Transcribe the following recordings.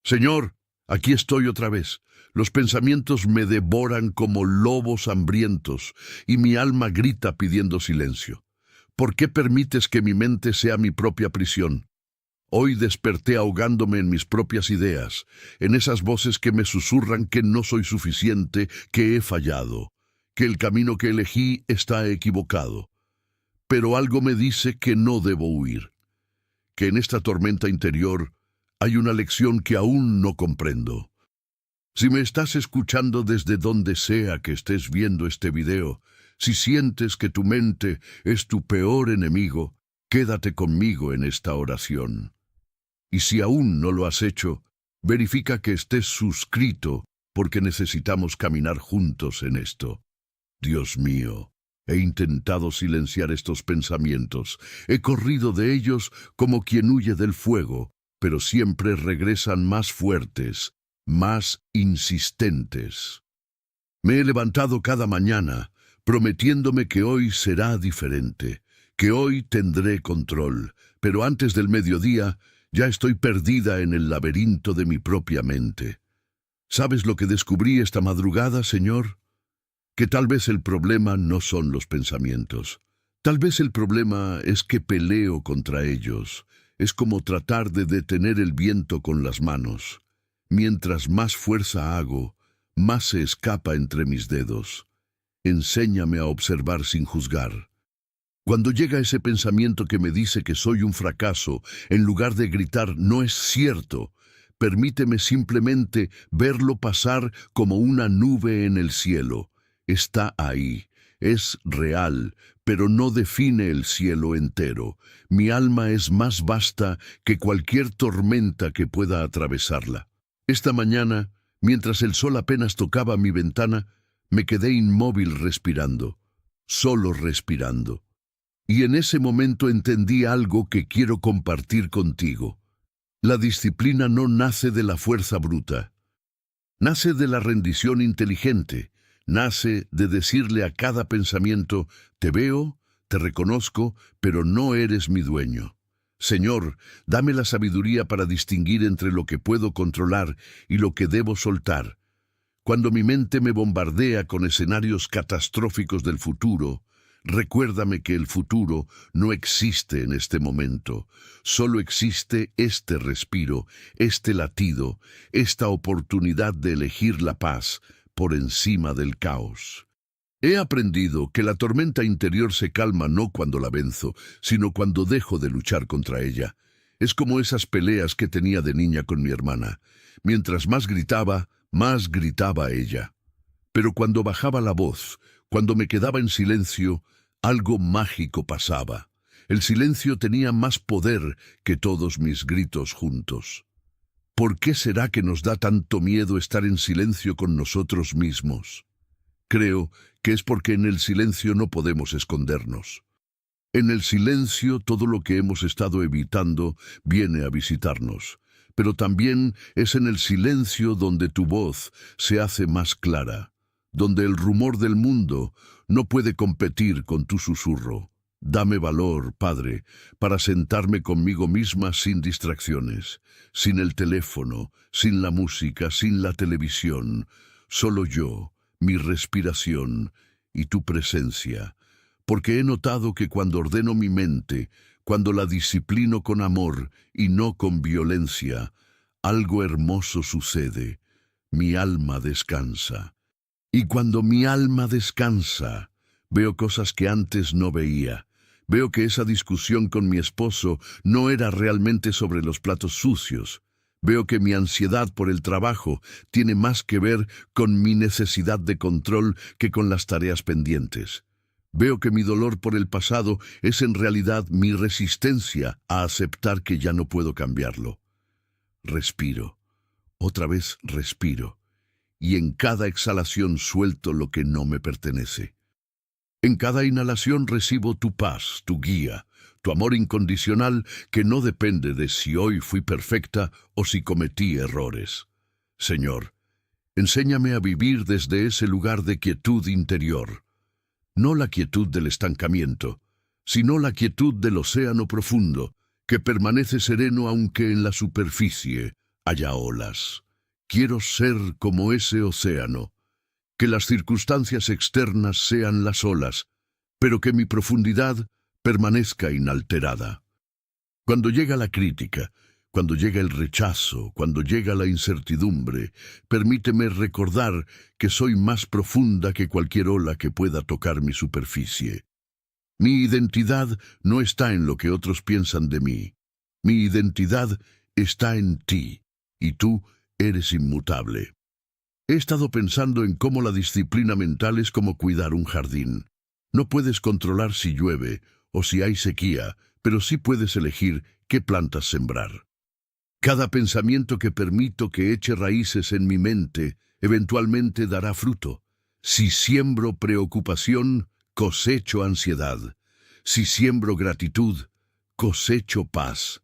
Señor, aquí estoy otra vez. Los pensamientos me devoran como lobos hambrientos, y mi alma grita pidiendo silencio. ¿Por qué permites que mi mente sea mi propia prisión? Hoy desperté ahogándome en mis propias ideas, en esas voces que me susurran que no soy suficiente, que he fallado, que el camino que elegí está equivocado. Pero algo me dice que no debo huir, que en esta tormenta interior hay una lección que aún no comprendo. Si me estás escuchando desde donde sea que estés viendo este video, si sientes que tu mente es tu peor enemigo, quédate conmigo en esta oración. Y si aún no lo has hecho, verifica que estés suscrito, porque necesitamos caminar juntos en esto. Dios mío, he intentado silenciar estos pensamientos, he corrido de ellos como quien huye del fuego, pero siempre regresan más fuertes, más insistentes. Me he levantado cada mañana, prometiéndome que hoy será diferente, que hoy tendré control, pero antes del mediodía ya estoy perdida en el laberinto de mi propia mente. ¿Sabes lo que descubrí esta madrugada, Señor? Que tal vez el problema no son los pensamientos. Tal vez el problema es que peleo contra ellos. Es como tratar de detener el viento con las manos. Mientras más fuerza hago, más se escapa entre mis dedos. Enséñame a observar sin juzgar. Cuando llega ese pensamiento que me dice que soy un fracaso, en lugar de gritar «no es cierto», permíteme simplemente verlo pasar como una nube en el cielo. Está ahí, es real, pero no define el cielo entero. Mi alma es más vasta que cualquier tormenta que pueda atravesarla. Esta mañana, mientras el sol apenas tocaba mi ventana, me quedé inmóvil respirando, solo respirando. Y en ese momento entendí algo que quiero compartir contigo. La disciplina no nace de la fuerza bruta. Nace de la rendición inteligente. Nace de decirle a cada pensamiento, te veo, te reconozco, pero no eres mi dueño. Señor, dame la sabiduría para distinguir entre lo que puedo controlar y lo que debo soltar. Cuando mi mente me bombardea con escenarios catastróficos del futuro, recuérdame que el futuro no existe en este momento. Solo existe este respiro, este latido, esta oportunidad de elegir la paz por encima del caos. He aprendido que la tormenta interior se calma no cuando la venzo, sino cuando dejo de luchar contra ella. Es como esas peleas que tenía de niña con mi hermana. Mientras más gritaba ella. Pero cuando bajaba la voz, cuando me quedaba en silencio, algo mágico pasaba. El silencio tenía más poder que todos mis gritos juntos. ¿Por qué será que nos da tanto miedo estar en silencio con nosotros mismos? Creo que es porque en el silencio no podemos escondernos. En el silencio todo lo que hemos estado evitando viene a visitarnos. Pero también es en el silencio donde tu voz se hace más clara, donde el rumor del mundo no puede competir con tu susurro. Dame valor, Padre, para sentarme conmigo misma sin distracciones, sin el teléfono, sin la música, sin la televisión, solo yo, mi respiración y tu presencia, porque he notado que cuando ordeno mi mente, cuando la disciplino con amor y no con violencia, algo hermoso sucede, mi alma descansa. Y cuando mi alma descansa, veo cosas que antes no veía. Veo que esa discusión con mi esposo no era realmente sobre los platos sucios. Veo que mi ansiedad por el trabajo tiene más que ver con mi necesidad de control que con las tareas pendientes. Veo que mi dolor por el pasado es en realidad mi resistencia a aceptar que ya no puedo cambiarlo. Respiro, otra vez respiro, y en cada exhalación suelto lo que no me pertenece. En cada inhalación recibo tu paz, tu guía, tu amor incondicional que no depende de si hoy fui perfecta o si cometí errores. Señor, enséñame a vivir desde ese lugar de quietud interior. No la quietud del estancamiento, sino la quietud del océano profundo, que permanece sereno aunque en la superficie haya olas. Quiero ser como ese océano, que las circunstancias externas sean las olas, pero que mi profundidad permanezca inalterada. Cuando llega la crítica, cuando llega el rechazo, cuando llega la incertidumbre, permíteme recordar que soy más profunda que cualquier ola que pueda tocar mi superficie. Mi identidad no está en lo que otros piensan de mí. Mi identidad está en ti, y tú eres inmutable. He estado pensando en cómo la disciplina mental es como cuidar un jardín. No puedes controlar si llueve o si hay sequía, pero sí puedes elegir qué plantas sembrar. Cada pensamiento que permito que eche raíces en mi mente eventualmente dará fruto. Si siembro preocupación, cosecho ansiedad. Si siembro gratitud, cosecho paz.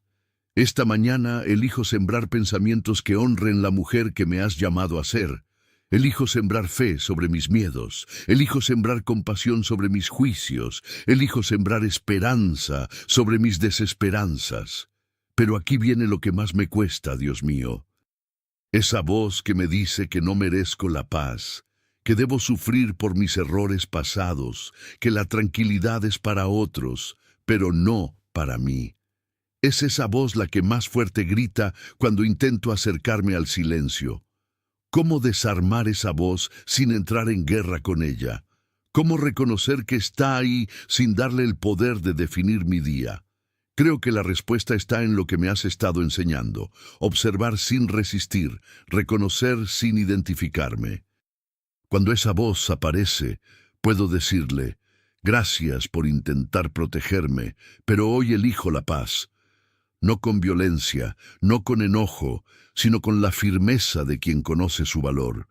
Esta mañana elijo sembrar pensamientos que honren la mujer que me has llamado a ser. Elijo sembrar fe sobre mis miedos. Elijo sembrar compasión sobre mis juicios. Elijo sembrar esperanza sobre mis desesperanzas. Pero aquí viene lo que más me cuesta, Dios mío. Esa voz que me dice que no merezco la paz, que debo sufrir por mis errores pasados, que la tranquilidad es para otros, pero no para mí. Es esa voz la que más fuerte grita cuando intento acercarme al silencio. ¿Cómo desarmar esa voz sin entrar en guerra con ella? ¿Cómo reconocer que está ahí sin darle el poder de definir mi día? Creo que la respuesta está en lo que me has estado enseñando: observar sin resistir, reconocer sin identificarme. Cuando esa voz aparece, puedo decirle: gracias por intentar protegerme, pero hoy elijo la paz. No con violencia, no con enojo, sino con la firmeza de quien conoce su valor,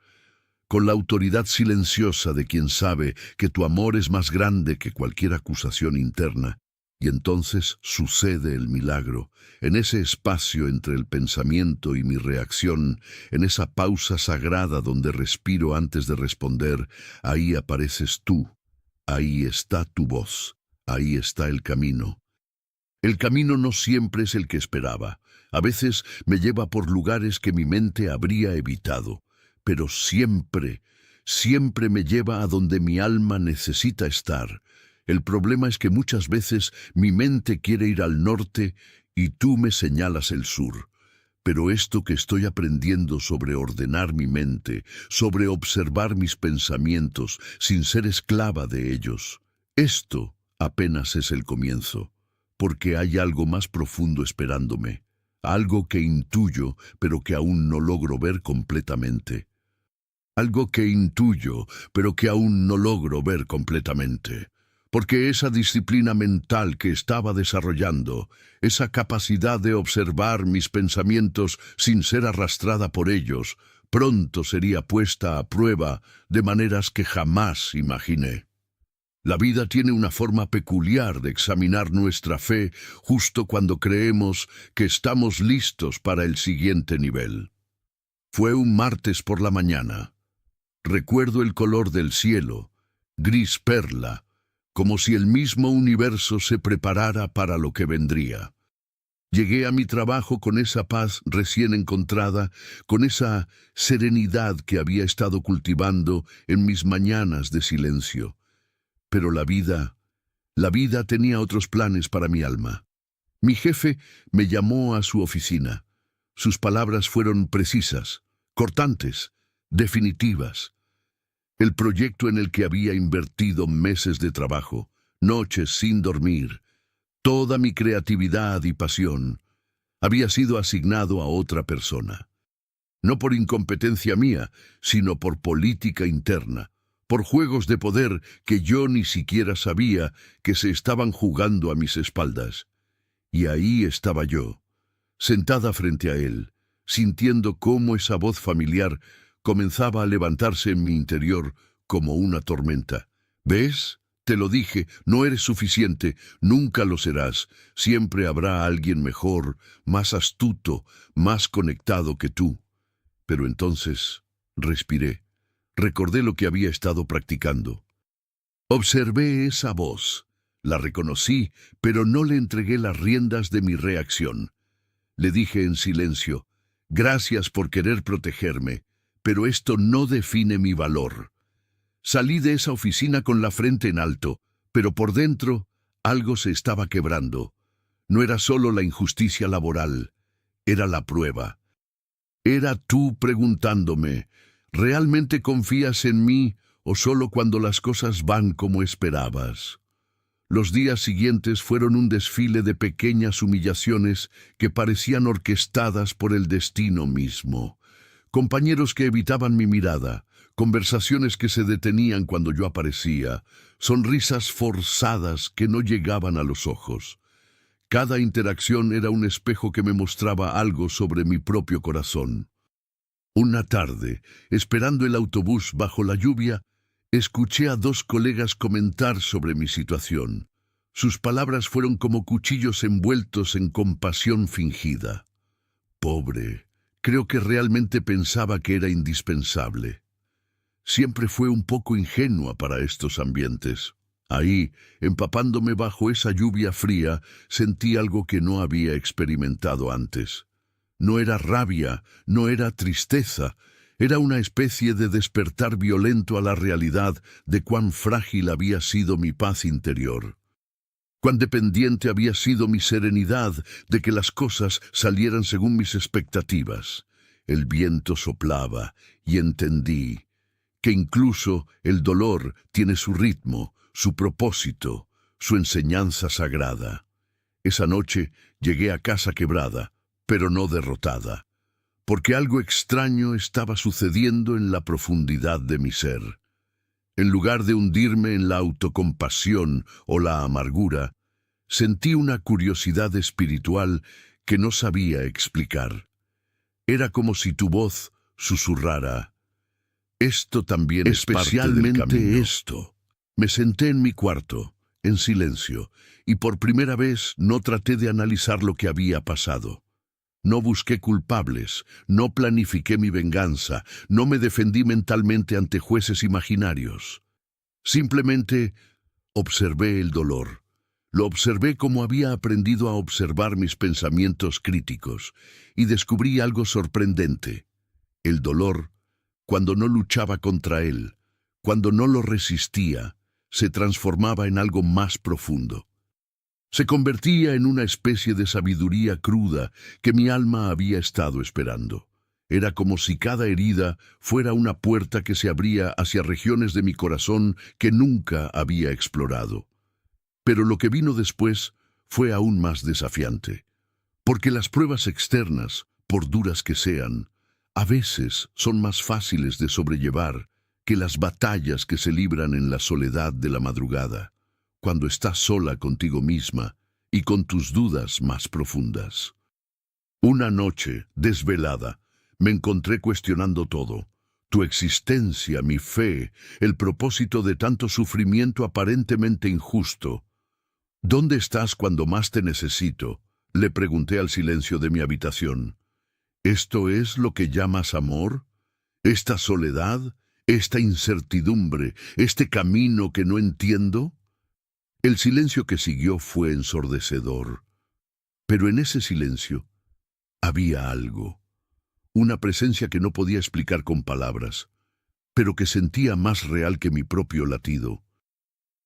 con la autoridad silenciosa de quien sabe que tu amor es más grande que cualquier acusación interna. Y entonces sucede el milagro, en ese espacio entre el pensamiento y mi reacción, en esa pausa sagrada donde respiro antes de responder. Ahí apareces tú, ahí está tu voz, ahí está el camino. El camino no siempre es el que esperaba. A veces me lleva por lugares que mi mente habría evitado, pero siempre, siempre me lleva a donde mi alma necesita estar. El problema es que muchas veces mi mente quiere ir al norte y tú me señalas el sur. Pero esto que estoy aprendiendo sobre ordenar mi mente, sobre observar mis pensamientos sin ser esclava de ellos, esto apenas es el comienzo. Porque hay algo más profundo esperándome, algo que intuyo, pero que aún no logro ver completamente. Algo que intuyo, pero que aún no logro ver completamente. Porque esa disciplina mental que estaba desarrollando, esa capacidad de observar mis pensamientos sin ser arrastrada por ellos, pronto sería puesta a prueba de maneras que jamás imaginé. La vida tiene una forma peculiar de examinar nuestra fe justo cuando creemos que estamos listos para el siguiente nivel. Fue un martes por la mañana. Recuerdo el color del cielo, gris perla, como si el mismo universo se preparara para lo que vendría. Llegué a mi trabajo con esa paz recién encontrada, con esa serenidad que había estado cultivando en mis mañanas de silencio. Pero la vida tenía otros planes para mi alma. Mi jefe me llamó a su oficina. Sus palabras fueron precisas, cortantes, definitivas. El proyecto en el que había invertido meses de trabajo, noches sin dormir, toda mi creatividad y pasión, había sido asignado a otra persona. No por incompetencia mía, sino por política interna, por juegos de poder que yo ni siquiera sabía que se estaban jugando a mis espaldas. Y ahí estaba yo, sentada frente a él, sintiendo cómo esa voz familiar comenzaba a levantarse en mi interior como una tormenta. ¿Ves? Te lo dije, no eres suficiente, nunca lo serás. Siempre habrá alguien mejor, más astuto, más conectado que tú. Pero entonces respiré. Recordé lo que había estado practicando. Observé esa voz. La reconocí, pero no le entregué las riendas de mi reacción. Le dije en silencio: Gracias por querer protegerme, pero esto no define mi valor. Salí de esa oficina con la frente en alto, pero por dentro algo se estaba quebrando. No era solo la injusticia laboral, era la prueba. Era tú preguntándome, ¿realmente confías en mí o solo cuando las cosas van como esperabas? Los días siguientes fueron un desfile de pequeñas humillaciones que parecían orquestadas por el destino mismo. Compañeros que evitaban mi mirada, conversaciones que se detenían cuando yo aparecía, sonrisas forzadas que no llegaban a los ojos. Cada interacción era un espejo que me mostraba algo sobre mi propio corazón. Una tarde, esperando el autobús bajo la lluvia, escuché a dos colegas comentar sobre mi situación. Sus palabras fueron como cuchillos envueltos en compasión fingida. Pobre, creo que realmente pensaba que era indispensable. Siempre fue un poco ingenua para estos ambientes. Ahí, empapándome bajo esa lluvia fría, sentí algo que no había experimentado antes. No era rabia, no era tristeza, era una especie de despertar violento a la realidad de cuán frágil había sido mi paz interior. Cuán dependiente había sido mi serenidad de que las cosas salieran según mis expectativas. El viento soplaba y entendí que incluso el dolor tiene su ritmo, su propósito, su enseñanza sagrada. Esa noche llegué a casa quebrada, pero no derrotada, porque algo extraño estaba sucediendo en la profundidad de mi ser. En lugar de hundirme en la autocompasión o la amargura, sentí una curiosidad espiritual que no sabía explicar. Era como si tu voz susurrara, «Esto también es parte del camino». Esto. Me senté en mi cuarto, en silencio, y por primera vez no traté de analizar lo que había pasado. No busqué culpables, no planifiqué mi venganza, no me defendí mentalmente ante jueces imaginarios. Simplemente observé el dolor. Lo observé como había aprendido a observar mis pensamientos críticos, y descubrí algo sorprendente. El dolor, cuando no luchaba contra él, cuando no lo resistía, se transformaba en algo más profundo. Se convertía en una especie de sabiduría cruda que mi alma había estado esperando. Era como si cada herida fuera una puerta que se abría hacia regiones de mi corazón que nunca había explorado. Pero lo que vino después fue aún más desafiante, porque las pruebas externas, por duras que sean, a veces son más fáciles de sobrellevar que las batallas que se libran en la soledad de la madrugada, cuando estás sola contigo misma y con tus dudas más profundas. Una noche, desvelada, me encontré cuestionando todo: tu existencia, mi fe, el propósito de tanto sufrimiento aparentemente injusto. ¿Dónde estás cuando más te necesito?, le pregunté al silencio de mi habitación. ¿Esto es lo que llamas amor? ¿Esta soledad? ¿Esta incertidumbre? ¿Este camino que no entiendo? El silencio que siguió fue ensordecedor. Pero en ese silencio había algo, una presencia que no podía explicar con palabras, pero que sentía más real que mi propio latido.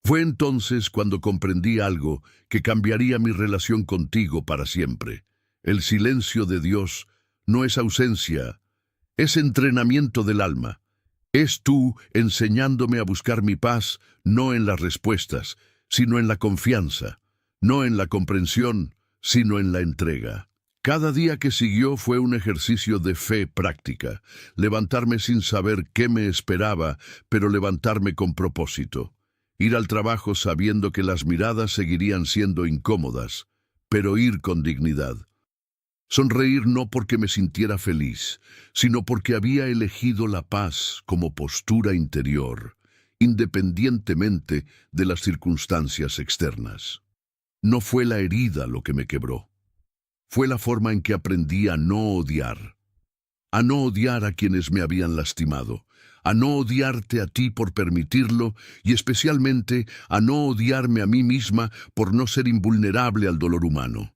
Fue entonces cuando comprendí algo que cambiaría mi relación contigo para siempre. El silencio de Dios no es ausencia, es entrenamiento del alma. Es tú enseñándome a buscar mi paz, no en las respuestas, sino en la confianza, no en la comprensión, sino en la entrega. Cada día que siguió fue un ejercicio de fe práctica, levantarme sin saber qué me esperaba, pero levantarme con propósito. Ir al trabajo sabiendo que las miradas seguirían siendo incómodas, pero ir con dignidad. Sonreír no porque me sintiera feliz, sino porque había elegido la paz como postura interior, independientemente de las circunstancias externas. No fue la herida lo que me quebró. Fue la forma en que aprendí a no odiar a quienes me habían lastimado, a no odiarte a ti por permitirlo y especialmente a no odiarme a mí misma por no ser invulnerable al dolor humano.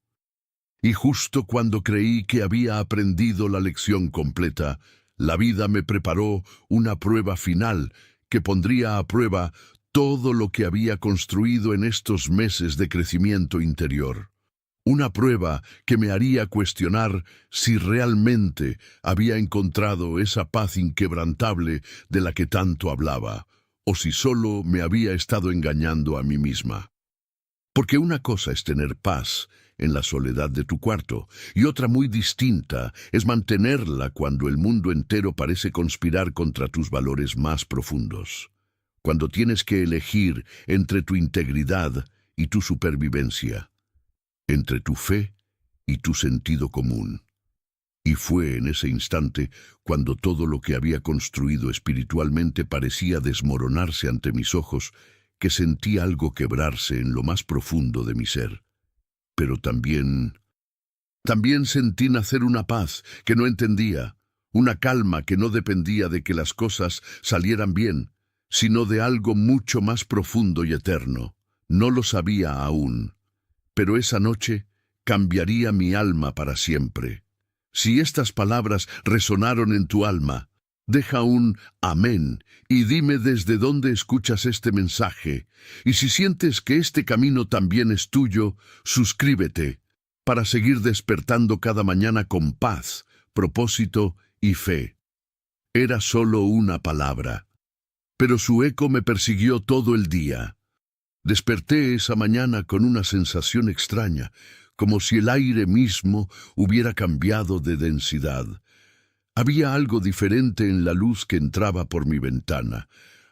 Y justo cuando creí que había aprendido la lección completa, la vida me preparó una prueba final que pondría a prueba todo lo que había construido en estos meses de crecimiento interior. Una prueba que me haría cuestionar si realmente había encontrado esa paz inquebrantable de la que tanto hablaba, o si solo me había estado engañando a mí misma. Porque una cosa es tener paz en la soledad de tu cuarto, y otra muy distinta es mantenerla cuando el mundo entero parece conspirar contra tus valores más profundos. Cuando tienes que elegir entre tu integridad y tu supervivencia, entre tu fe y tu sentido común. Y fue en ese instante cuando todo lo que había construido espiritualmente parecía desmoronarse ante mis ojos, que sentí algo quebrarse en lo más profundo de mi ser. Pero también sentí nacer una paz que no entendía, una calma que no dependía de que las cosas salieran bien, sino de algo mucho más profundo y eterno. No lo sabía aún, pero esa noche cambiaría mi alma para siempre. Si estas palabras resonaron en tu alma, deja un amén y dime desde dónde escuchas este mensaje. Y si sientes que este camino también es tuyo, suscríbete para seguir despertando cada mañana con paz, propósito y fe. Era solo una palabra, pero su eco me persiguió todo el día. Desperté esa mañana con una sensación extraña, como si el aire mismo hubiera cambiado de densidad. Había algo diferente en la luz que entraba por mi ventana,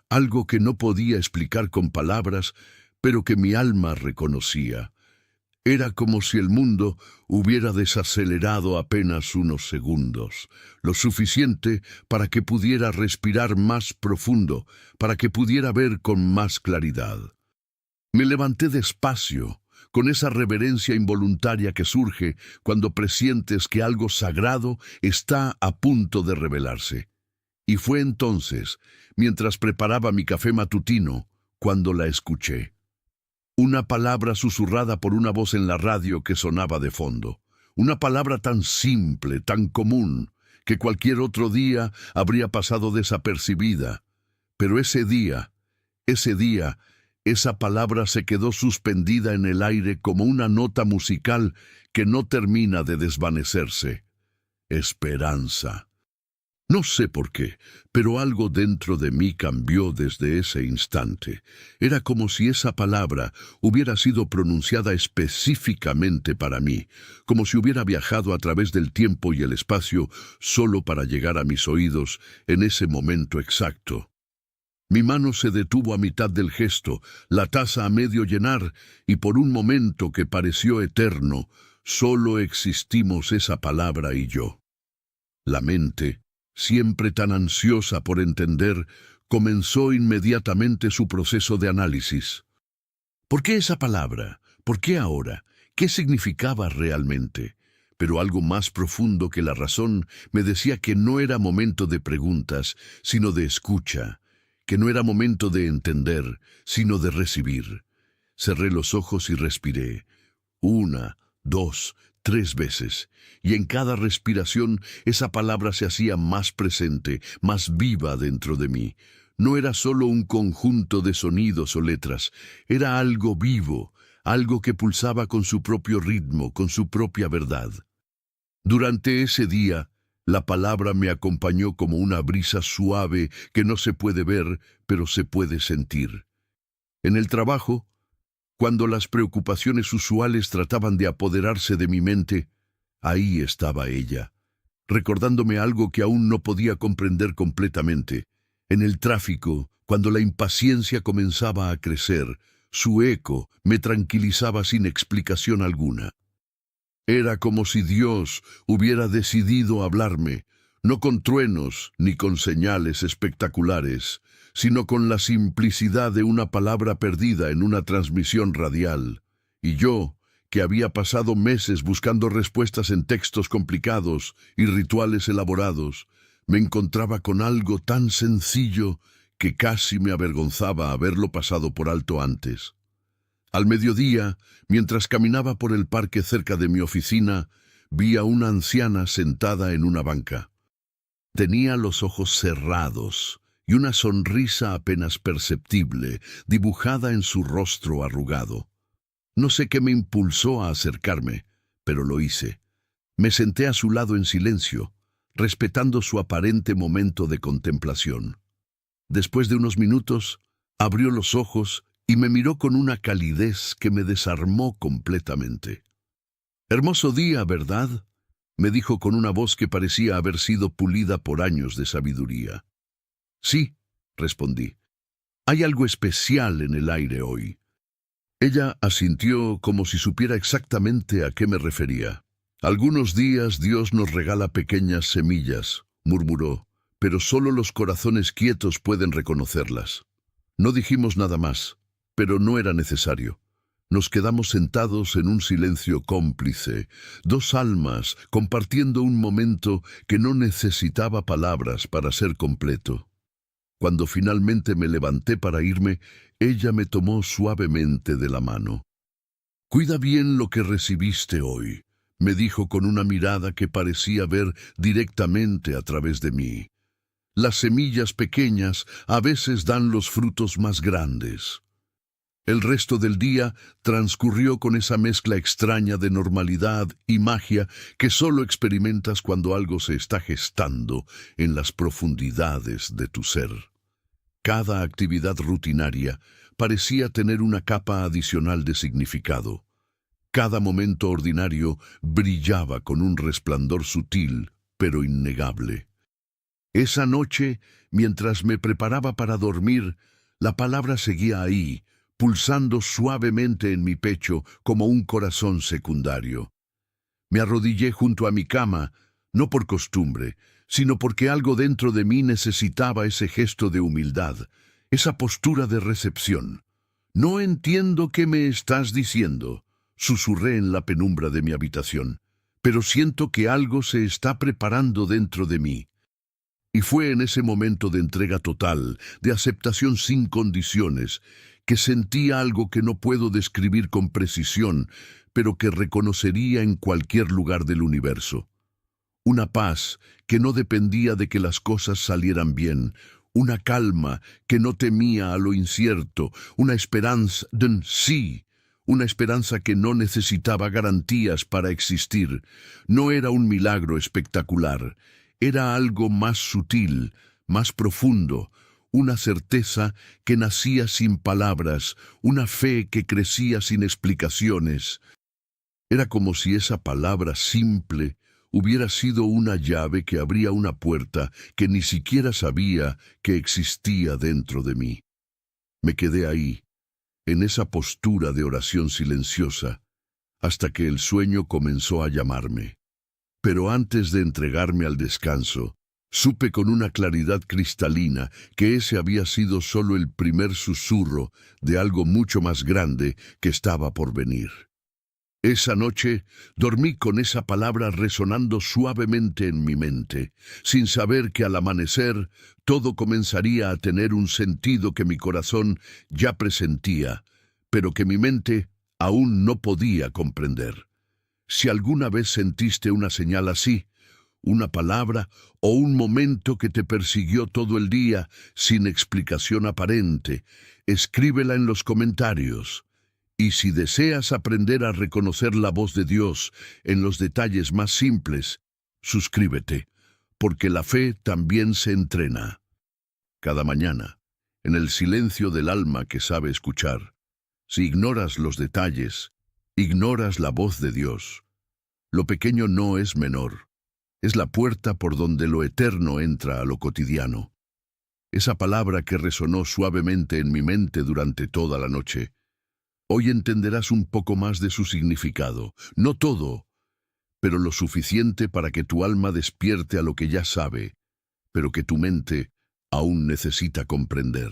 algo que no podía explicar con palabras, pero que mi alma reconocía. Era como si el mundo hubiera desacelerado apenas unos segundos, lo suficiente para que pudiera respirar más profundo, para que pudiera ver con más claridad. Me levanté despacio, con esa reverencia involuntaria que surge cuando presientes que algo sagrado está a punto de revelarse. Y fue entonces, mientras preparaba mi café matutino, cuando la escuché. Una palabra susurrada por una voz en la radio que sonaba de fondo. Una palabra tan simple, tan común, que cualquier otro día habría pasado desapercibida. Pero ese día, esa palabra se quedó suspendida en el aire como una nota musical que no termina de desvanecerse. Esperanza. No sé por qué, pero algo dentro de mí cambió desde ese instante. Era como si esa palabra hubiera sido pronunciada específicamente para mí, como si hubiera viajado a través del tiempo y el espacio solo para llegar a mis oídos en ese momento exacto. Mi mano se detuvo a mitad del gesto, la taza a medio llenar, y por un momento que pareció eterno, solo existimos esa palabra y yo. La mente, siempre tan ansiosa por entender, comenzó inmediatamente su proceso de análisis. ¿Por qué esa palabra? ¿Por qué ahora? ¿Qué significaba realmente? Pero algo más profundo que la razón me decía que no era momento de preguntas, sino de escucha, que no era momento de entender, sino de recibir. Cerré los ojos y respiré. 1, 2, 3 veces, y en cada respiración esa palabra se hacía más presente, más viva dentro de mí. No era solo un conjunto de sonidos o letras, era algo vivo, algo que pulsaba con su propio ritmo, con su propia verdad. Durante ese día, la palabra me acompañó como una brisa suave que no se puede ver, pero se puede sentir. En el trabajo, cuando las preocupaciones usuales trataban de apoderarse de mi mente, ahí estaba ella, recordándome algo que aún no podía comprender completamente. En el tráfico, cuando la impaciencia comenzaba a crecer, su eco me tranquilizaba sin explicación alguna. Era como si Dios hubiera decidido hablarme, no con truenos ni con señales espectaculares, sino con la simplicidad de una palabra perdida en una transmisión radial. Y yo, que había pasado meses buscando respuestas en textos complicados y rituales elaborados, me encontraba con algo tan sencillo que casi me avergonzaba haberlo pasado por alto antes. Al mediodía, mientras caminaba por el parque cerca de mi oficina, vi a una anciana sentada en una banca. Tenía los ojos cerrados y una sonrisa apenas perceptible dibujada en su rostro arrugado. No sé qué me impulsó a acercarme, pero lo hice. Me senté a su lado en silencio, respetando su aparente momento de contemplación. Después de unos minutos, abrió los ojos y me miró con una calidez que me desarmó completamente. «Hermoso día, ¿verdad?», me dijo con una voz que parecía haber sido pulida por años de sabiduría. «Sí», respondí. «Hay algo especial en el aire hoy». Ella asintió como si supiera exactamente a qué me refería. «Algunos días Dios nos regala pequeñas semillas», murmuró, «pero solo los corazones quietos pueden reconocerlas». No dijimos nada más, pero no era necesario. Nos quedamos sentados en un silencio cómplice, dos almas compartiendo un momento que no necesitaba palabras para ser completo. Cuando finalmente me levanté para irme, ella me tomó suavemente de la mano. «Cuida bien lo que recibiste hoy», me dijo con una mirada que parecía ver directamente a través de mí. «Las semillas pequeñas a veces dan los frutos más grandes». El resto del día transcurrió con esa mezcla extraña de normalidad y magia que solo experimentas cuando algo se está gestando en las profundidades de tu ser. Cada actividad rutinaria parecía tener una capa adicional de significado. Cada momento ordinario brillaba con un resplandor sutil, pero innegable. Esa noche, mientras me preparaba para dormir, la palabra seguía ahí, pulsando suavemente en mi pecho como un corazón secundario. Me arrodillé junto a mi cama, no por costumbre, sino porque algo dentro de mí necesitaba ese gesto de humildad, esa postura de recepción. «No entiendo qué me estás diciendo», susurré en la penumbra de mi habitación, «pero siento que algo se está preparando dentro de mí». Y fue en ese momento de entrega total, de aceptación sin condiciones, que sentí algo que no puedo describir con precisión, pero que reconocería en cualquier lugar del universo. Una paz que no dependía de que las cosas salieran bien, una calma que no temía a lo incierto, una esperanza de sí, una esperanza que no necesitaba garantías para existir. No era un milagro espectacular, era algo más sutil, más profundo, una certeza que nacía sin palabras, una fe que crecía sin explicaciones. Era como si esa palabra simple hubiera sido una llave que abría una puerta que ni siquiera sabía que existía dentro de mí. Me quedé ahí, en esa postura de oración silenciosa, hasta que el sueño comenzó a llamarme. Pero antes de entregarme al descanso, supe con una claridad cristalina que ese había sido solo el primer susurro de algo mucho más grande que estaba por venir. Esa noche dormí con esa palabra resonando suavemente en mi mente, sin saber que al amanecer todo comenzaría a tener un sentido que mi corazón ya presentía, pero que mi mente aún no podía comprender. Si alguna vez sentiste una señal así, una palabra o un momento que te persiguió todo el día sin explicación aparente, escríbela en los comentarios. Y si deseas aprender a reconocer la voz de Dios en los detalles más simples, suscríbete, porque la fe también se entrena. Cada mañana, en el silencio del alma que sabe escuchar, si ignoras los detalles, ignoras la voz de Dios. Lo pequeño no es menor. Es la puerta por donde lo eterno entra a lo cotidiano. Esa palabra que resonó suavemente en mi mente durante toda la noche. Hoy entenderás un poco más de su significado. No todo, pero lo suficiente para que tu alma despierte a lo que ya sabe, pero que tu mente aún necesita comprender.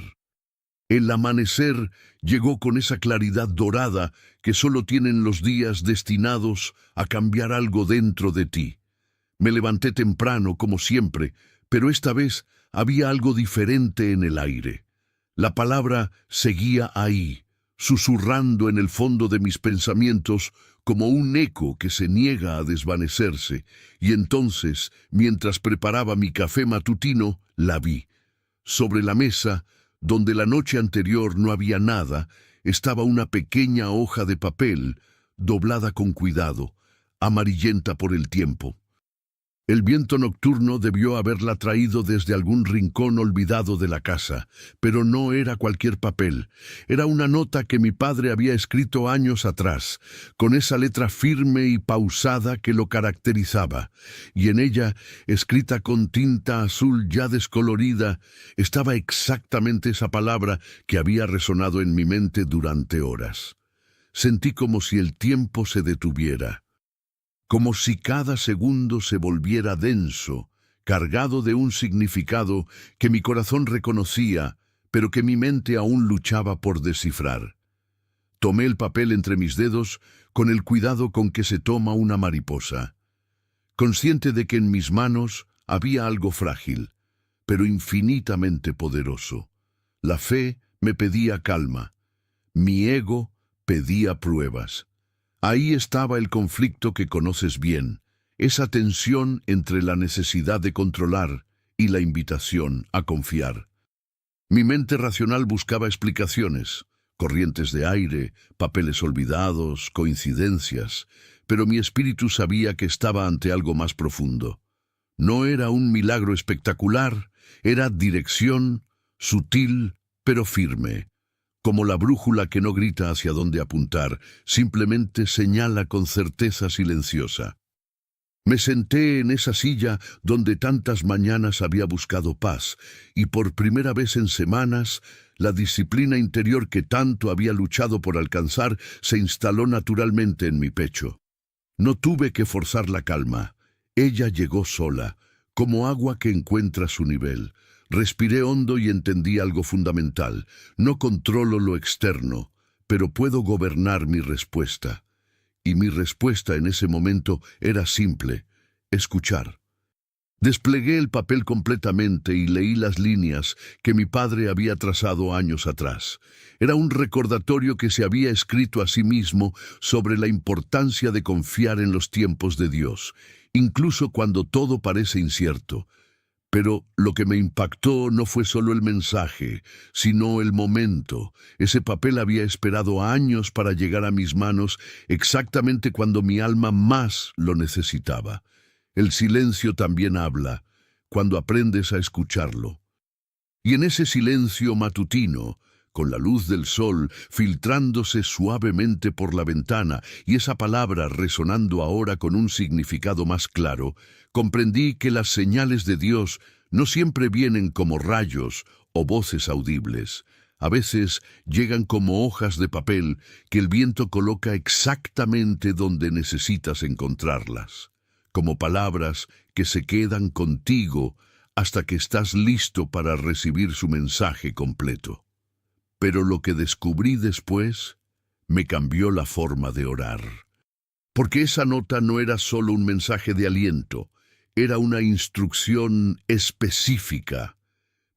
El amanecer llegó con esa claridad dorada que solo tienen los días destinados a cambiar algo dentro de ti. Me levanté temprano, como siempre, pero esta vez había algo diferente en el aire. La palabra seguía ahí, susurrando en el fondo de mis pensamientos como un eco que se niega a desvanecerse, y entonces, mientras preparaba mi café matutino, la vi. Sobre la mesa, donde la noche anterior no había nada, estaba una pequeña hoja de papel, doblada con cuidado, amarillenta por el tiempo. El viento nocturno debió haberla traído desde algún rincón olvidado de la casa, pero no era cualquier papel. Era una nota que mi padre había escrito años atrás, con esa letra firme y pausada que lo caracterizaba, y en ella, escrita con tinta azul ya descolorida, estaba exactamente esa palabra que había resonado en mi mente durante horas. Sentí como si el tiempo se detuviera, como si cada segundo se volviera denso, cargado de un significado que mi corazón reconocía, pero que mi mente aún luchaba por descifrar. Tomé el papel entre mis dedos con el cuidado con que se toma una mariposa, consciente de que en mis manos había algo frágil, pero infinitamente poderoso. La fe me pedía calma, mi ego pedía pruebas. Ahí estaba el conflicto que conoces bien, esa tensión entre la necesidad de controlar y la invitación a confiar. Mi mente racional buscaba explicaciones, corrientes de aire, papeles olvidados, coincidencias, pero mi espíritu sabía que estaba ante algo más profundo. No era un milagro espectacular, era dirección, sutil pero firme. Como la brújula que no grita hacia dónde apuntar, simplemente señala con certeza silenciosa. Me senté en esa silla donde tantas mañanas había buscado paz, y por primera vez en semanas, la disciplina interior que tanto había luchado por alcanzar se instaló naturalmente en mi pecho. No tuve que forzar la calma. Ella llegó sola, como agua que encuentra su nivel. Respiré hondo y entendí algo fundamental. No controlo lo externo, pero puedo gobernar mi respuesta. Y mi respuesta en ese momento era simple: escuchar. Desplegué el papel completamente y leí las líneas que mi padre había trazado años atrás. Era un recordatorio que se había escrito a sí mismo sobre la importancia de confiar en los tiempos de Dios, incluso cuando todo parece incierto. Pero lo que me impactó no fue solo el mensaje, sino el momento. Ese papel había esperado años para llegar a mis manos exactamente cuando mi alma más lo necesitaba. El silencio también habla, cuando aprendes a escucharlo. Y en ese silencio matutino, con la luz del sol filtrándose suavemente por la ventana y esa palabra resonando ahora con un significado más claro, comprendí que las señales de Dios no siempre vienen como rayos o voces audibles. A veces llegan como hojas de papel que el viento coloca exactamente donde necesitas encontrarlas, como palabras que se quedan contigo hasta que estás listo para recibir su mensaje completo. Pero lo que descubrí después me cambió la forma de orar. Porque esa nota no era solo un mensaje de aliento, era una instrucción específica.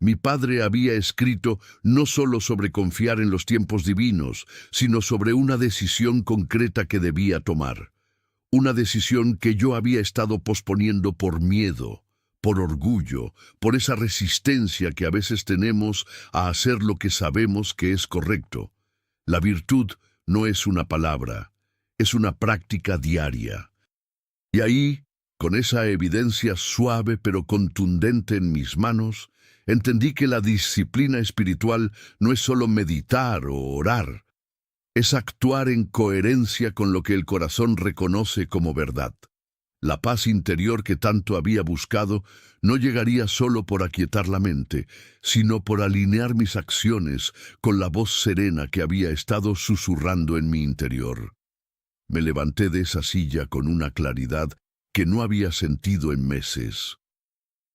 Mi padre había escrito no solo sobre confiar en los tiempos divinos, sino sobre una decisión concreta que debía tomar. Una decisión que yo había estado posponiendo por miedo, por orgullo, por esa resistencia que a veces tenemos a hacer lo que sabemos que es correcto. La virtud no es una palabra, es una práctica diaria. Y ahí, con esa evidencia suave pero contundente en mis manos, entendí que la disciplina espiritual no es solo meditar o orar, es actuar en coherencia con lo que el corazón reconoce como verdad. La paz interior que tanto había buscado no llegaría solo por aquietar la mente, sino por alinear mis acciones con la voz serena que había estado susurrando en mi interior. Me levanté de esa silla con una claridad que no había sentido en meses.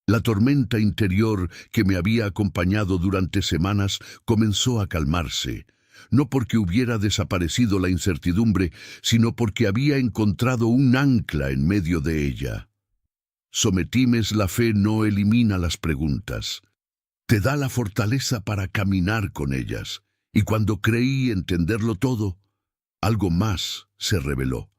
La tormenta interior que me había acompañado durante semanas comenzó a calmarse, no porque hubiera desaparecido la incertidumbre, sino porque había encontrado un ancla en medio de ella. Sometimes, la fe no elimina las preguntas, te da la fortaleza para caminar con ellas, Y cuando creí entenderlo todo, algo más se reveló.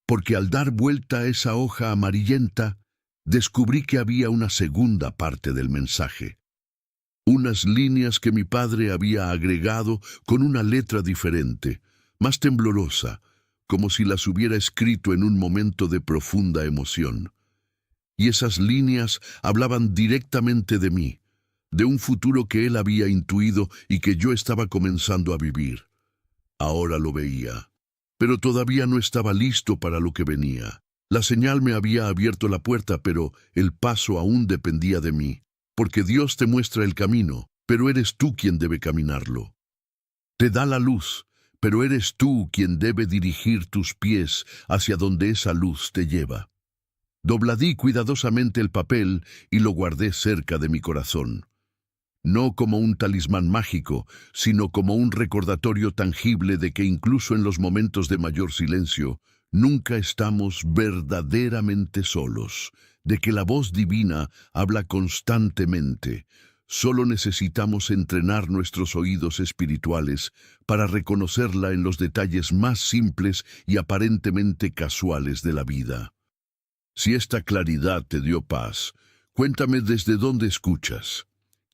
Porque al dar vuelta a esa hoja amarillenta, descubrí que había una segunda parte del mensaje. Unas líneas que mi padre había agregado con una letra diferente, más temblorosa, como si las hubiera escrito en un momento de profunda emoción. Y esas líneas hablaban directamente de mí, de un futuro que él había intuido y que yo estaba comenzando a vivir. Ahora lo veía, pero todavía no estaba listo para lo que venía. La señal me había abierto la puerta, pero el paso aún dependía de mí, porque Dios te muestra el camino, pero eres tú quien debe caminarlo. Te da la luz, pero eres tú quien debe dirigir tus pies hacia donde esa luz te lleva. Dobladí cuidadosamente el papel y lo guardé cerca de mi corazón. No como un talismán mágico, sino como un recordatorio tangible de que incluso en los momentos de mayor silencio, nunca estamos verdaderamente solos, de que la voz divina habla constantemente. Solo necesitamos entrenar nuestros oídos espirituales para reconocerla en los detalles más simples y aparentemente casuales de la vida. Si esta claridad te dio paz, cuéntame desde dónde escuchas.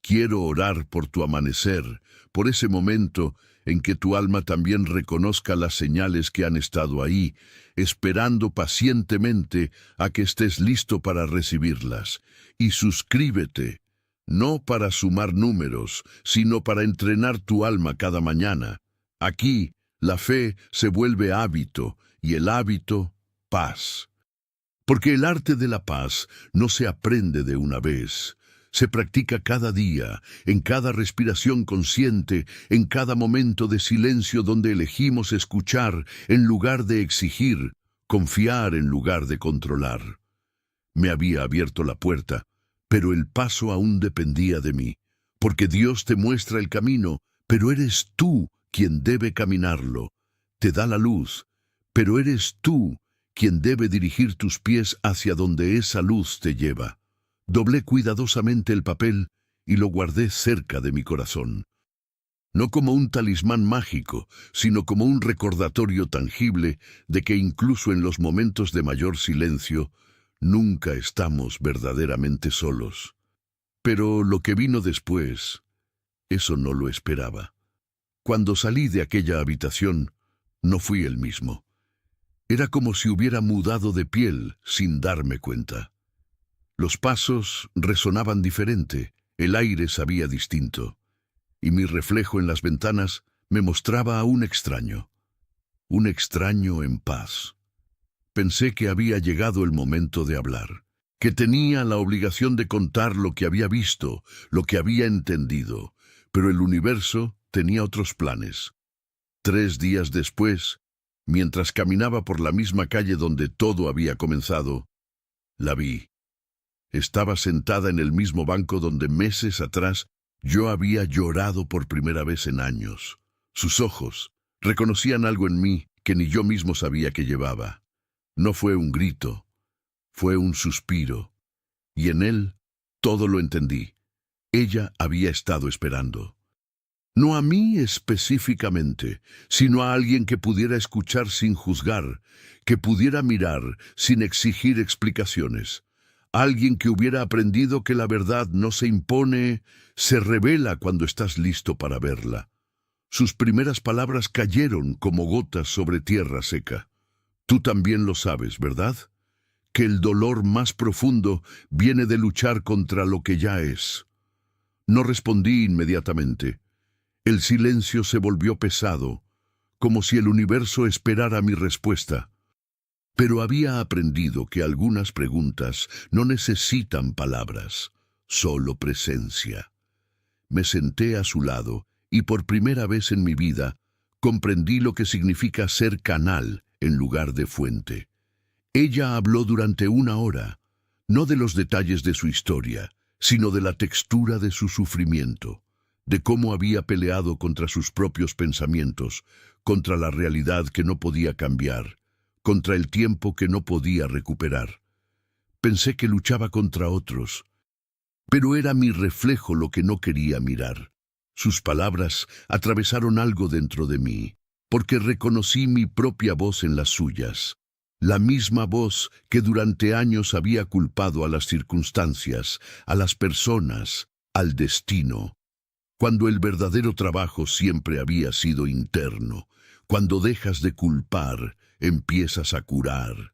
Quiero orar por tu amanecer, por ese momento en que tu alma también reconozca las señales que han estado ahí, esperando pacientemente a que estés listo para recibirlas. Y suscríbete, no para sumar números, sino para entrenar tu alma cada mañana. Aquí, la fe se vuelve hábito, y el hábito, paz. Porque el arte de la paz no se aprende de una vez. Se practica cada día, en cada respiración consciente, en cada momento de silencio donde elegimos escuchar en lugar de exigir, confiar en lugar de controlar. Me había abierto la puerta, pero el paso aún dependía de mí, porque Dios te muestra el camino, pero eres tú quien debe caminarlo. Te da la luz, pero eres tú quien debe dirigir tus pies hacia donde esa luz te lleva. Doblé cuidadosamente el papel y lo guardé cerca de mi corazón. No como un talismán mágico, sino como un recordatorio tangible de que incluso en los momentos de mayor silencio, nunca estamos verdaderamente solos. Pero lo que vino después, eso no lo esperaba. Cuando salí de aquella habitación, no fui el mismo. Era como si hubiera mudado de piel sin darme cuenta. Los pasos resonaban diferente, el aire sabía distinto, y mi reflejo en las ventanas me mostraba a un extraño en paz. Pensé que había llegado el momento de hablar, que tenía la obligación de contar lo que había visto, lo que había entendido, pero el universo tenía otros planes. 3 días después, mientras caminaba por la misma calle donde todo había comenzado, la vi. Estaba sentada en el mismo banco donde meses atrás yo había llorado por primera vez en años. Sus ojos reconocían algo en mí que ni yo mismo sabía que llevaba. No fue un grito, fue un suspiro, y en él todo lo entendí. Ella había estado esperando. No a mí específicamente, sino a alguien que pudiera escuchar sin juzgar, que pudiera mirar sin exigir explicaciones. Alguien que hubiera aprendido que la verdad no se impone, se revela cuando estás listo para verla. Sus primeras palabras cayeron como gotas sobre tierra seca. Tú también lo sabes, ¿verdad? Que el dolor más profundo viene de luchar contra lo que ya es. No respondí inmediatamente. El silencio se volvió pesado, como si el universo esperara mi respuesta. Pero había aprendido que algunas preguntas no necesitan palabras, solo presencia. Me senté a su lado y por primera vez en mi vida comprendí lo que significa ser canal en lugar de fuente. Ella habló durante 1 hora, no de los detalles de su historia, sino de la textura de su sufrimiento, de cómo había peleado contra sus propios pensamientos, contra la realidad que no podía cambiar, contra el tiempo que no podía recuperar. Pensé que luchaba contra otros, pero era mi reflejo lo que no quería mirar. Sus palabras atravesaron algo dentro de mí, porque reconocí mi propia voz en las suyas. La misma voz que durante años había culpado a las circunstancias, a las personas, al destino. Cuando el verdadero trabajo siempre había sido interno, cuando dejas de culpar, empiezas a curar.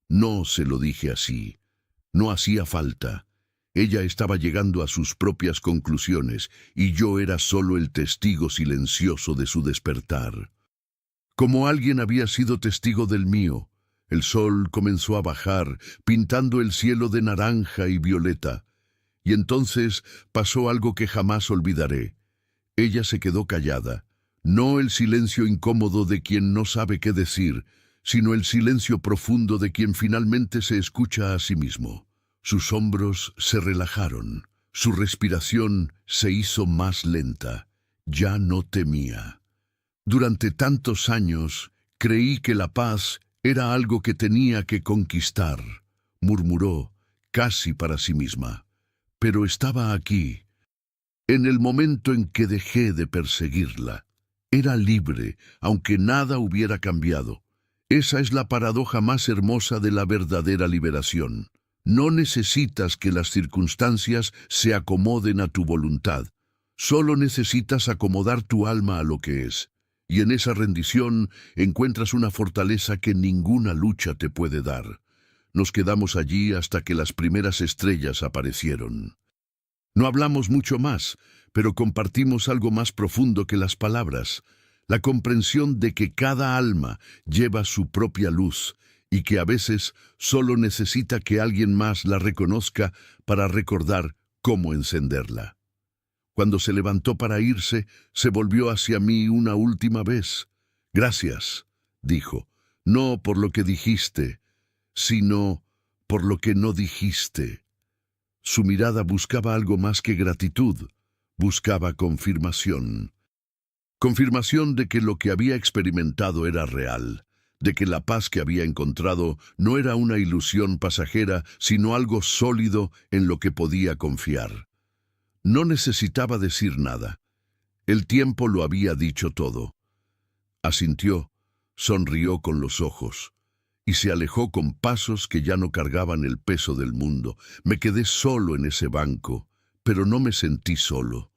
No se lo dije así. No hacía falta. Ella estaba llegando a sus propias conclusiones y yo era solo el testigo silencioso de su despertar. Como alguien había sido testigo del mío, el sol comenzó a bajar, pintando el cielo de naranja y violeta. Y entonces pasó algo que jamás olvidaré. Ella se quedó callada, no el silencio incómodo de quien no sabe qué decir, sino el silencio profundo de quien finalmente se escucha a sí mismo. Sus hombros se relajaron, su respiración se hizo más lenta. Ya no temía. Durante tantos años creí que la paz era algo que tenía que conquistar, murmuró, casi para sí misma. Pero estaba aquí. En el momento en que dejé de perseguirla, era libre, aunque nada hubiera cambiado. Esa es la paradoja más hermosa de la verdadera liberación. No necesitas que las circunstancias se acomoden a tu voluntad. Solo necesitas acomodar tu alma a lo que es. Y en esa rendición encuentras una fortaleza que ninguna lucha te puede dar. Nos quedamos allí hasta que las primeras estrellas aparecieron. No hablamos mucho más, pero compartimos algo más profundo que las palabras, la comprensión de que cada alma lleva su propia luz y que a veces solo necesita que alguien más la reconozca para recordar cómo encenderla. Cuando se levantó para irse, se volvió hacia mí una última vez. «Gracias», dijo, «no por lo que dijiste, sino por lo que no dijiste». Su mirada buscaba algo más que gratitud, buscaba confirmación. Confirmación de que lo que había experimentado era real, de que la paz que había encontrado no era una ilusión pasajera, sino algo sólido en lo que podía confiar. No necesitaba decir nada. El tiempo lo había dicho todo. Asintió, sonrió con los ojos y se alejó con pasos que ya no cargaban el peso del mundo. Me quedé solo en ese banco, pero no me sentí solo,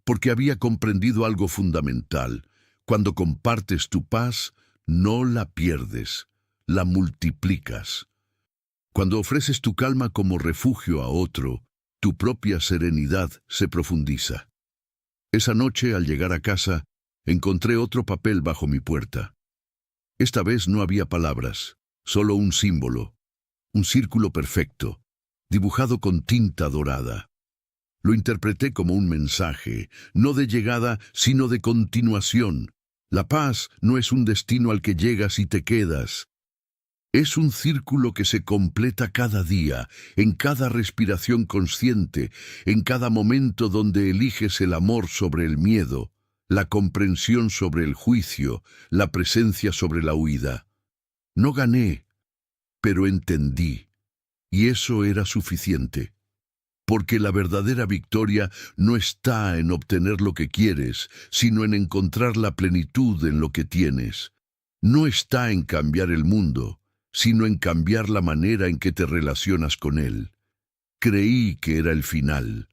porque había comprendido algo fundamental. Cuando compartes tu paz, no la pierdes, la multiplicas. Cuando ofreces tu calma como refugio a otro, tu propia serenidad se profundiza. Esa noche, al llegar a casa, encontré otro papel bajo mi puerta. Esta vez no había palabras, solo un símbolo, un círculo perfecto, dibujado con tinta dorada. Lo interpreté como un mensaje, no de llegada, sino de continuación. La paz no es un destino al que llegas y te quedas. Es un círculo que se completa cada día, en cada respiración consciente, en cada momento donde eliges el amor sobre el miedo, la comprensión sobre el juicio, la presencia sobre la huida. No gané, pero entendí, y eso era suficiente. Porque la verdadera victoria no está en obtener lo que quieres, sino en encontrar la plenitud en lo que tienes. No está en cambiar el mundo, sino en cambiar la manera en que te relacionas con él. Creí que era el final,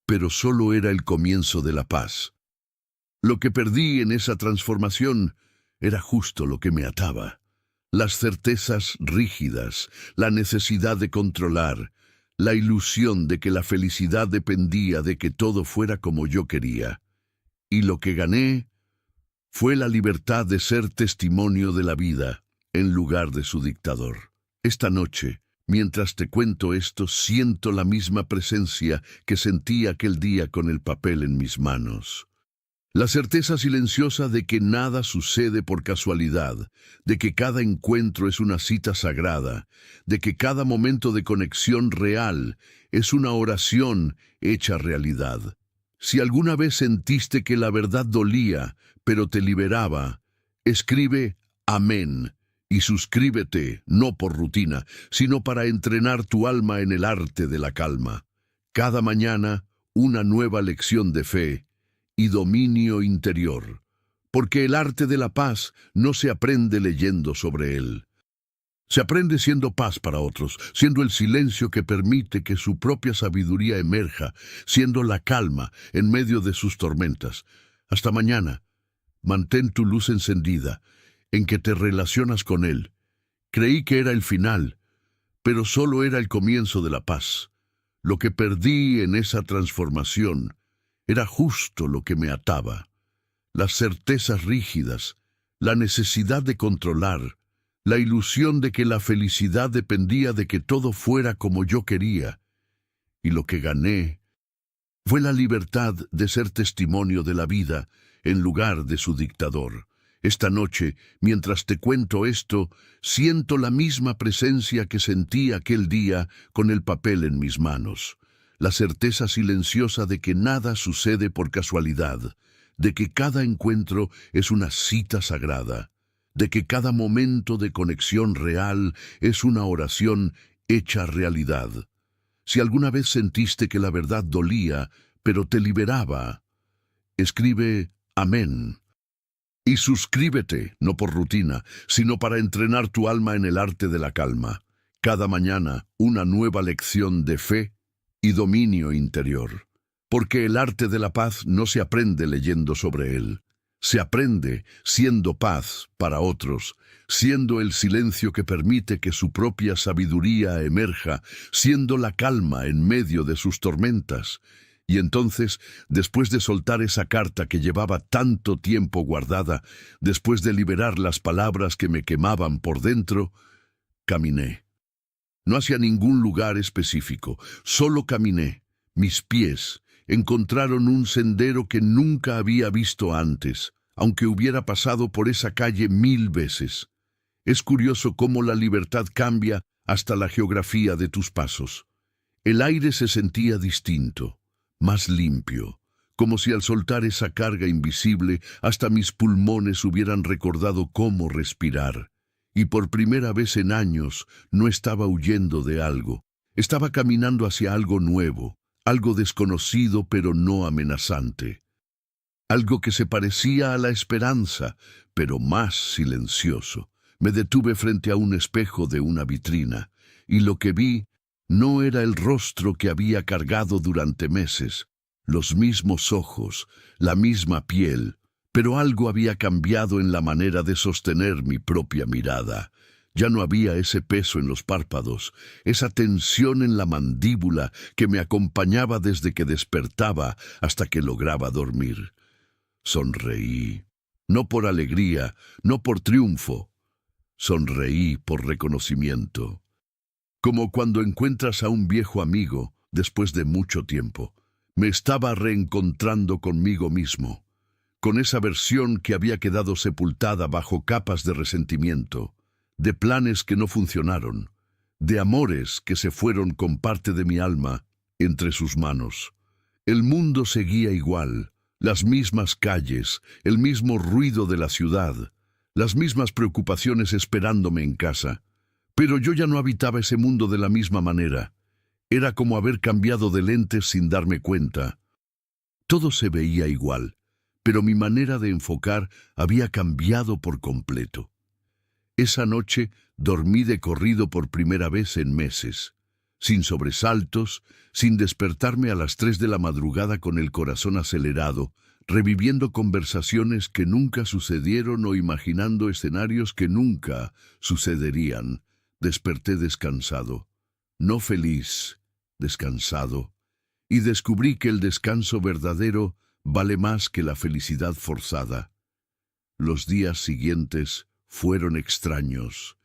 pero solo era el comienzo de la paz. Lo que perdí en esa transformación era justo lo que me ataba. Las certezas rígidas, la necesidad de controlar, la ilusión de que la felicidad dependía de que todo fuera como yo quería. Y lo que gané fue la libertad de ser testimonio de la vida, en lugar de su dictador. Esta noche, mientras te cuento esto, siento la misma presencia que sentí aquel día con el papel en mis manos. La certeza silenciosa de que nada sucede por casualidad, de que cada encuentro es una cita sagrada, de que cada momento de conexión real es una oración hecha realidad. Si alguna vez sentiste que la verdad dolía, pero te liberaba, escribe amén y suscríbete, no por rutina, sino para entrenar tu alma en el arte de la calma. Cada mañana, una nueva lección de fe, y dominio interior, porque el arte de la paz no se aprende leyendo sobre él. Se aprende siendo paz para otros, siendo el silencio que permite que su propia sabiduría emerja, siendo la calma en medio de sus tormentas. Hasta mañana, mantén tu luz encendida, en que te relacionas con Él. Creí que era el final, pero solo era el comienzo de la paz. Lo que perdí en esa transformación era justo lo que me ataba. Las certezas rígidas, la necesidad de controlar, la ilusión de que la felicidad dependía de que todo fuera como yo quería. Y lo que gané fue la libertad de ser testimonio de la vida en lugar de su dictador. Esta noche, mientras te cuento esto, siento la misma presencia que sentí aquel día con el papel en mis manos. La certeza silenciosa de que nada sucede por casualidad, de que cada encuentro es una cita sagrada, de que cada momento de conexión real es una oración hecha realidad. Si alguna vez sentiste que la verdad dolía, pero te liberaba, escribe amén. Y suscríbete, no por rutina, sino para entrenar tu alma en el arte de la calma. Cada mañana, una nueva lección de fe y dominio interior. Porque el arte de la paz no se aprende leyendo sobre él. Se aprende siendo paz para otros, siendo el silencio que permite que su propia sabiduría emerja, siendo la calma en medio de sus tormentas. Y entonces, después de soltar esa carta que llevaba tanto tiempo guardada, después de liberar las palabras que me quemaban por dentro, caminé. No hacia ningún lugar específico, solo caminé. Mis pies encontraron un sendero que nunca había visto antes, aunque hubiera pasado por esa calle 1000 veces. Es curioso cómo la libertad cambia hasta la geografía de tus pasos. El aire se sentía distinto, más limpio, como si al soltar esa carga invisible hasta mis pulmones hubieran recordado cómo respirar. Y por primera vez en años no estaba huyendo de algo, estaba caminando hacia algo nuevo, algo desconocido pero no amenazante. Algo que se parecía a la esperanza, pero más silencioso. Me detuve frente a un espejo de una vitrina, y lo que vi no era el rostro que había cargado durante meses, los mismos ojos, la misma piel, pero algo había cambiado en la manera de sostener mi propia mirada. Ya no había ese peso en los párpados, esa tensión en la mandíbula que me acompañaba desde que despertaba hasta que lograba dormir. Sonreí, no por alegría, no por triunfo. Sonreí por reconocimiento. Como cuando encuentras a un viejo amigo después de mucho tiempo. Me estaba reencontrando conmigo mismo, con esa versión que había quedado sepultada bajo capas de resentimiento, de planes que no funcionaron, de amores que se fueron con parte de mi alma entre sus manos. El mundo seguía igual, las mismas calles, el mismo ruido de la ciudad, las mismas preocupaciones esperándome en casa. Pero yo ya no habitaba ese mundo de la misma manera. Era como haber cambiado de lentes sin darme cuenta. Todo se veía igual, pero mi manera de enfocar había cambiado por completo. Esa noche dormí de corrido por primera vez en meses, sin sobresaltos, sin despertarme a las 3 de la madrugada con el corazón acelerado, reviviendo conversaciones que nunca sucedieron o imaginando escenarios que nunca sucederían. Desperté descansado, no feliz, descansado, y descubrí que el descanso verdadero vale más que la felicidad forzada. Los días siguientes fueron extraños,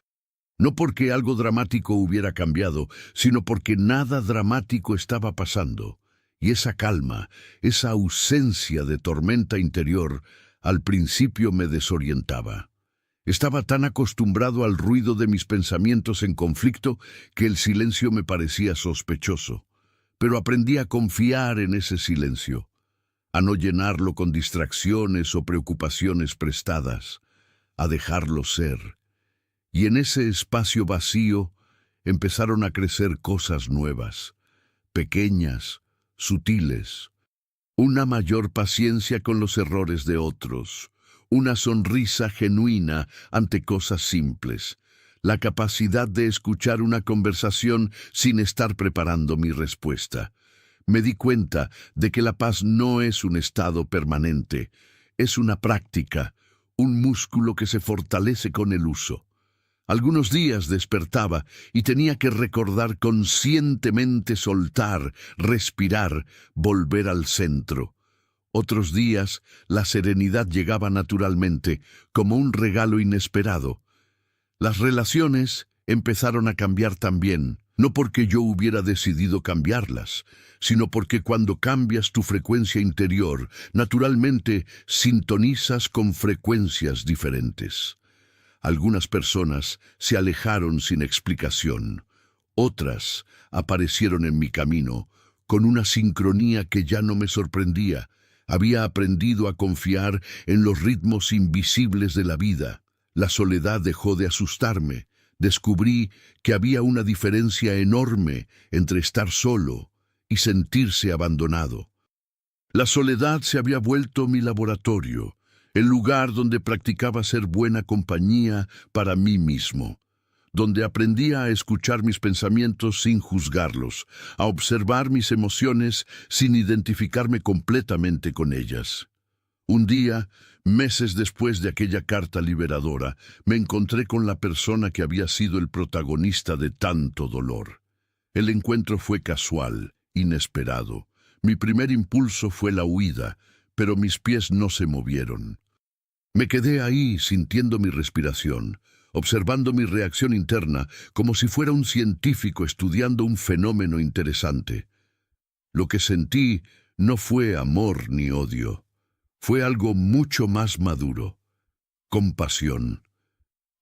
no porque algo dramático hubiera cambiado, sino porque nada dramático estaba pasando, y esa calma, esa ausencia de tormenta interior, al principio me desorientaba. Estaba tan acostumbrado al ruido de mis pensamientos en conflicto que el silencio me parecía sospechoso, pero aprendí a confiar en ese silencio, a no llenarlo con distracciones o preocupaciones prestadas, a dejarlo ser. Y en ese espacio vacío empezaron a crecer cosas nuevas, pequeñas, sutiles, una mayor paciencia con los errores de otros, una sonrisa genuina ante cosas simples, la capacidad de escuchar una conversación sin estar preparando mi respuesta. Me di cuenta de que la paz no es un estado permanente, es una práctica, un músculo que se fortalece con el uso. Algunos días despertaba y tenía que recordar conscientemente soltar, respirar, volver al centro. Otros días la serenidad llegaba naturalmente, como un regalo inesperado. Las relaciones empezaron a cambiar también, no porque yo hubiera decidido cambiarlas, sino porque cuando cambias tu frecuencia interior, naturalmente sintonizas con frecuencias diferentes. Algunas personas se alejaron sin explicación. Otras aparecieron en mi camino, con una sincronía que ya no me sorprendía. Había aprendido a confiar en los ritmos invisibles de la vida. La soledad dejó de asustarme. Descubrí que había una diferencia enorme entre estar solo y sentirse abandonado. La soledad se había vuelto mi laboratorio, el lugar donde practicaba ser buena compañía para mí mismo, donde aprendía a escuchar mis pensamientos sin juzgarlos, a observar mis emociones sin identificarme completamente con ellas. Un día, meses después de aquella carta liberadora, me encontré con la persona que había sido el protagonista de tanto dolor. El encuentro fue casual, inesperado. Mi primer impulso fue la huida, pero mis pies no se movieron. Me quedé ahí sintiendo mi respiración, observando mi reacción interna como si fuera un científico estudiando un fenómeno interesante. Lo que sentí no fue amor ni odio. Fue algo mucho más maduro. Compasión.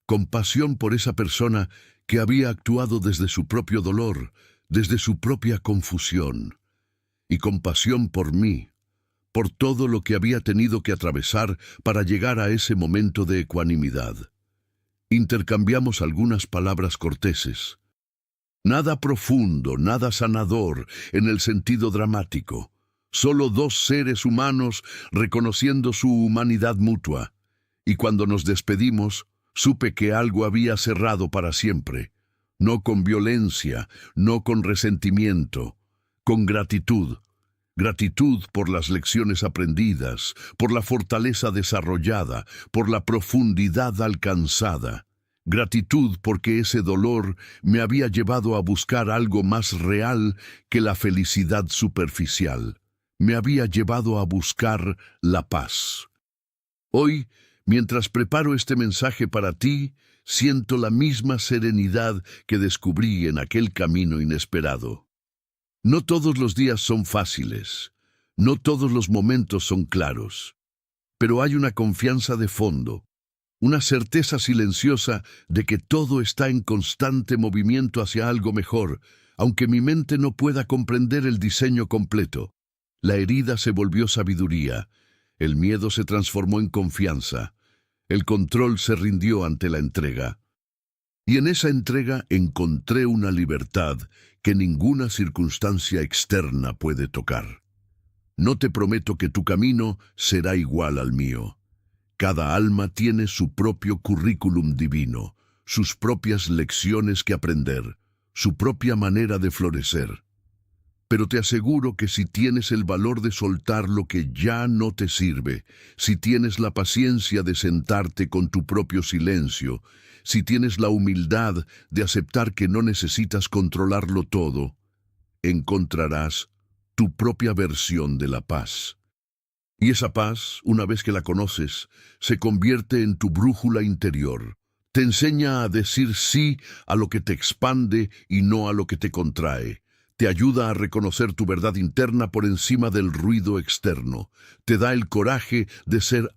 Compasión por esa persona que había actuado desde su propio dolor, desde su propia confusión. Y compasión por mí, por todo lo que había tenido que atravesar para llegar a ese momento de ecuanimidad. Intercambiamos algunas palabras corteses. Nada profundo, nada sanador en el sentido dramático. Solo dos seres humanos reconociendo su humanidad mutua. Y cuando nos despedimos, supe que algo había cerrado para siempre. No con violencia, no con resentimiento, con gratitud. Gratitud por las lecciones aprendidas, por la fortaleza desarrollada, por la profundidad alcanzada. Gratitud porque ese dolor me había llevado a buscar algo más real que la felicidad superficial. Me había llevado a buscar la paz. Hoy, mientras preparo este mensaje para ti, siento la misma serenidad que descubrí en aquel camino inesperado. No todos los días son fáciles, no todos los momentos son claros, pero hay una confianza de fondo, una certeza silenciosa de que todo está en constante movimiento hacia algo mejor, aunque mi mente no pueda comprender el diseño completo. La herida se volvió sabiduría, el miedo se transformó en confianza, el control se rindió ante la entrega. Y en esa entrega encontré una libertad que ninguna circunstancia externa puede tocar. No te prometo que tu camino será igual al mío. Cada alma tiene su propio currículum divino, sus propias lecciones que aprender, su propia manera de florecer. Pero te aseguro que si tienes el valor de soltar lo que ya no te sirve, si tienes la paciencia de sentarte con tu propio silencio, si tienes la humildad de aceptar que no necesitas controlarlo todo, encontrarás tu propia versión de la paz. Y esa paz, una vez que la conoces, se convierte en tu brújula interior. Te enseña a decir sí a lo que te expande y no a lo que te contrae. Te ayuda a reconocer tu verdad interna por encima del ruido externo. Te da el coraje de ser